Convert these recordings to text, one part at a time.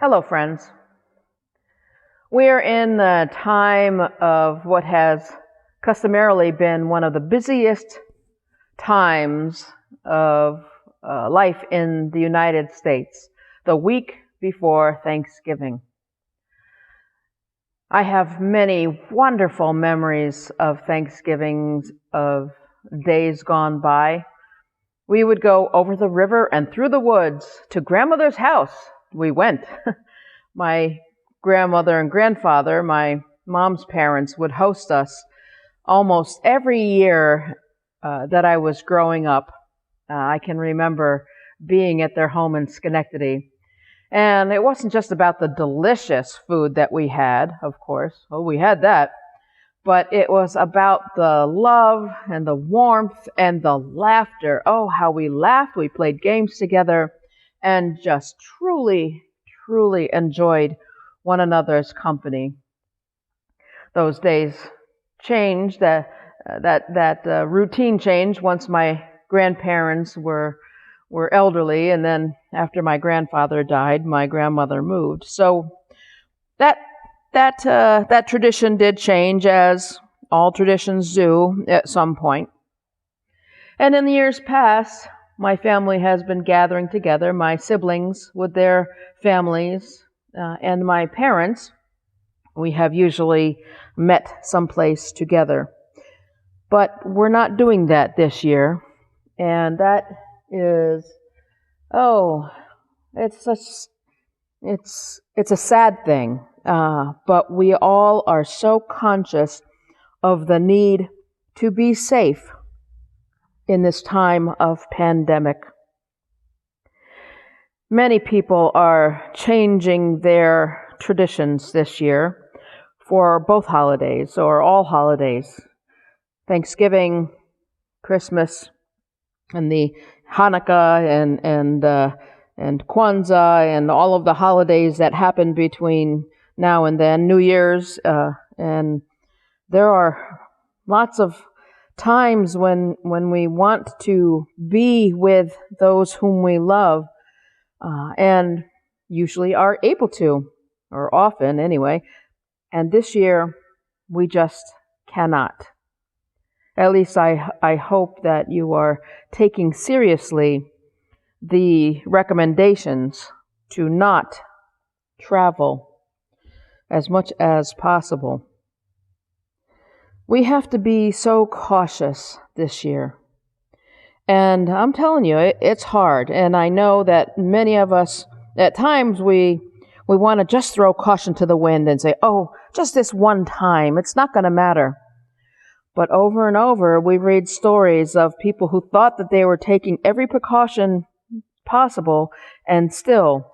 Hello, friends. We're in the time of what has customarily been one of the busiest times of life in the United States, the week before Thanksgiving. I have many wonderful memories of Thanksgivings, of days gone by. We would go over the river and through the woods to grandmother's house. We went. My grandmother and grandfather, my mom's parents, would host us almost every year that I was growing up. I can remember being at their home in Schenectady. And it wasn't just about the delicious food that we had, of course. Well, we had that. But it was about the love and the warmth and the laughter. Oh, how we laughed. We played games together and just truly enjoyed one another's company. Those days changed. That routine changed once my grandparents were elderly, and then after my grandfather died, my grandmother moved. So that tradition did change, as all traditions do at some point. And in the years past, my family has been gathering together, my siblings with their families, and my parents. We have usually met someplace together. But we're not doing that this year. And that is, it's a sad thing. But we all are so conscious of the need to be safe in this time of pandemic. Many people are changing their traditions this year for both holidays, or all holidays. Thanksgiving, Christmas, and the Hanukkah and Kwanzaa, and all of the holidays that happen between now and then, New Year's, and there are lots of times when we want to be with those whom we love, and usually are able to, or often anyway. And this year, we just cannot. At least I hope that you are taking seriously the recommendations to not travel as much as possible. We have to be so cautious this year. And I'm telling you, it's hard. And I know that many of us, at times, we want to just throw caution to the wind and say, oh, just this one time, it's not going to matter. But over and over, we read stories of people who thought that they were taking every precaution possible, and still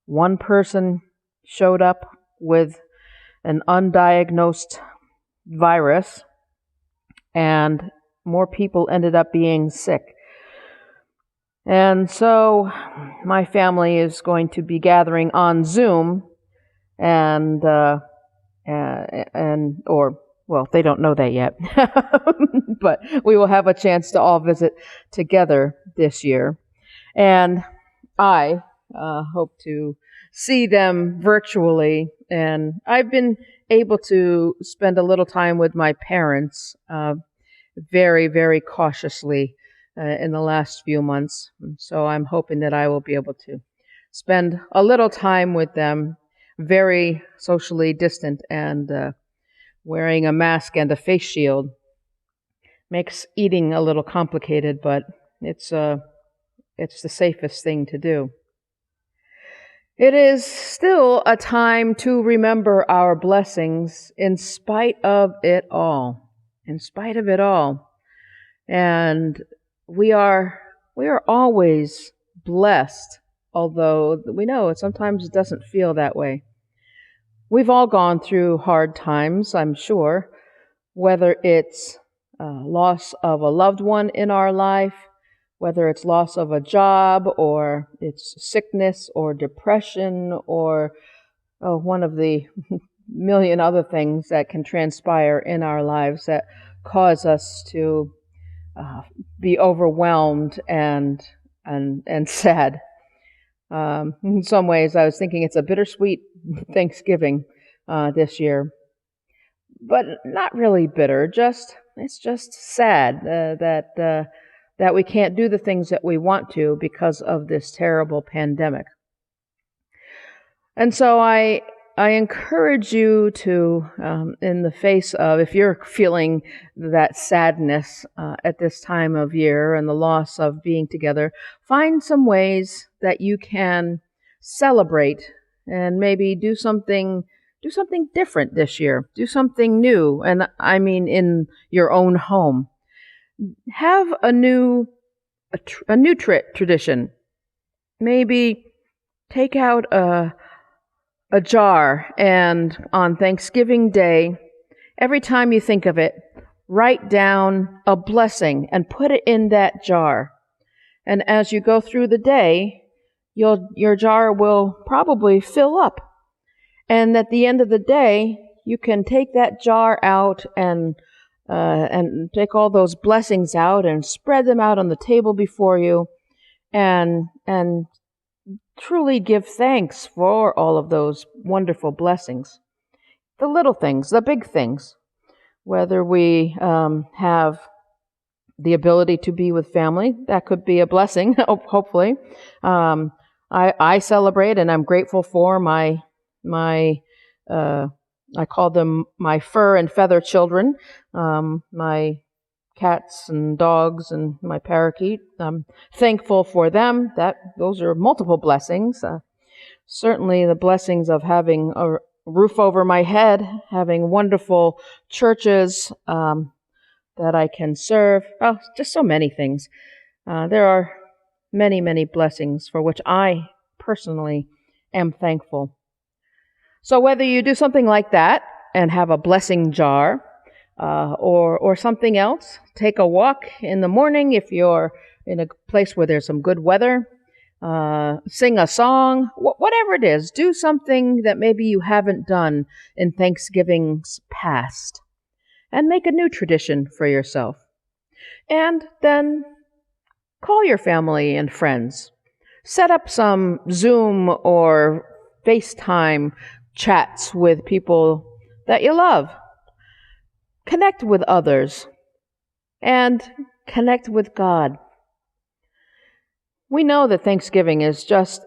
one person showed up with an undiagnosed virus, and more people ended up being sick. And so my family is going to be gathering on Zoom, well, they don't know that yet, but we will have a chance to all visit together this year. And I hope to see them virtually. And I've been able to spend a little time with my parents very cautiously in the last few months. So I'm hoping that I will be able to spend a little time with them, very socially distant, and wearing a mask and a face shield. Makes eating a little complicated, but it's the safest thing to do. It is still a time to remember our blessings in spite of it all. In spite of it all. And we are always blessed, although we know sometimes it doesn't feel that way. We've all gone through hard times, I'm sure, whether it's loss of a loved one in our life, whether it's loss of a job, or it's sickness or depression, or one of the million other things that can transpire in our lives that cause us to be overwhelmed and sad. In some ways, I was thinking it's a bittersweet Thanksgiving this year, but not really bitter. It's just sad that we can't do the things that we want to because of this terrible pandemic. And so I encourage you to, in the face of, if you're feeling that sadness at this time of year and the loss of being together, find some ways that you can celebrate and maybe do something different this year. Do something new, and I mean in your own home. Have a new tradition. Maybe take out a jar, and on Thanksgiving Day, every time you think of it, write down a blessing and put it in that jar. And as you go through the day, your jar will probably fill up. And at the end of the day, you can take that jar out and take all those blessings out and spread them out on the table before you, and truly give thanks for all of those wonderful blessings. The little things, the big things. Whether we have the ability to be with family, that could be a blessing, hopefully. I celebrate, and I'm grateful for my I call them my fur and feather children, my cats and dogs and my parakeet. I'm thankful for them. Those are multiple blessings. Certainly the blessings of having a roof over my head, having wonderful churches that I can serve. Oh, just so many things. There are many, many blessings for which I personally am thankful. So whether you do something like that and have a blessing jar, or something else, take a walk in the morning if you're in a place where there's some good weather, sing a song, whatever it is, do something that maybe you haven't done in Thanksgiving's past, and make a new tradition for yourself. And then call your family and friends. Set up some Zoom or FaceTime chats with people that you love. Connect with others and connect with God. We know that Thanksgiving is just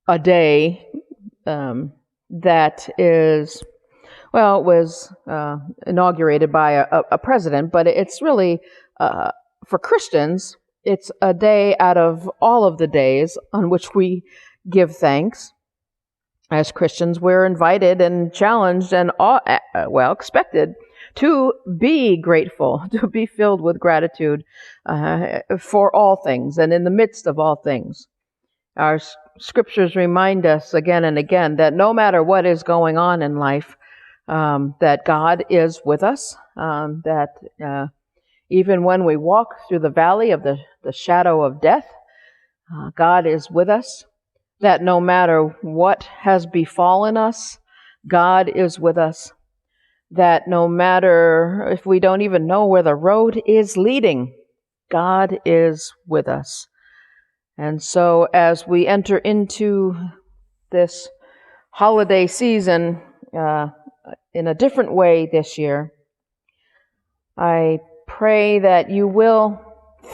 a day that is, well, it was inaugurated by a president, but it's really, for Christians, it's a day out of all of the days on which we give thanks. As Christians, we're invited and challenged and, expected to be grateful, to be filled with gratitude for all things and in the midst of all things. Our scriptures remind us again and again that no matter what is going on in life, that God is with us, that even when we walk through the valley of the shadow of death, God is with us. That no matter what has befallen us, God is with us. That no matter if we don't even know where the road is leading, God is with us. And so as we enter into this holiday season in a different way this year, I pray that you will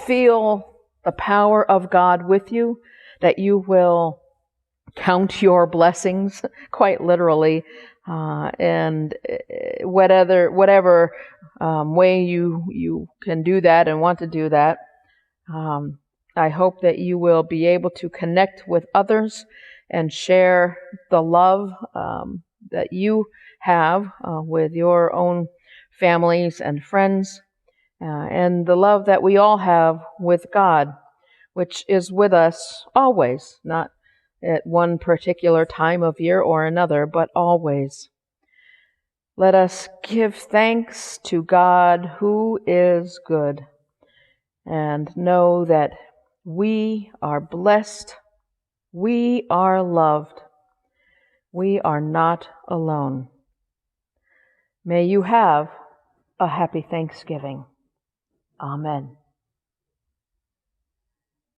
feel the power of God with you, that you will count your blessings, quite literally, and whatever way you can do that and want to do that. I hope that you will be able to connect with others and share the love that you have with your own families and friends, and the love that we all have with God, which is with us always, not at one particular time of year or another, but always. Let us give thanks to God who is good, and know that we are blessed, we are loved, we are not alone. May you have a happy Thanksgiving. Amen.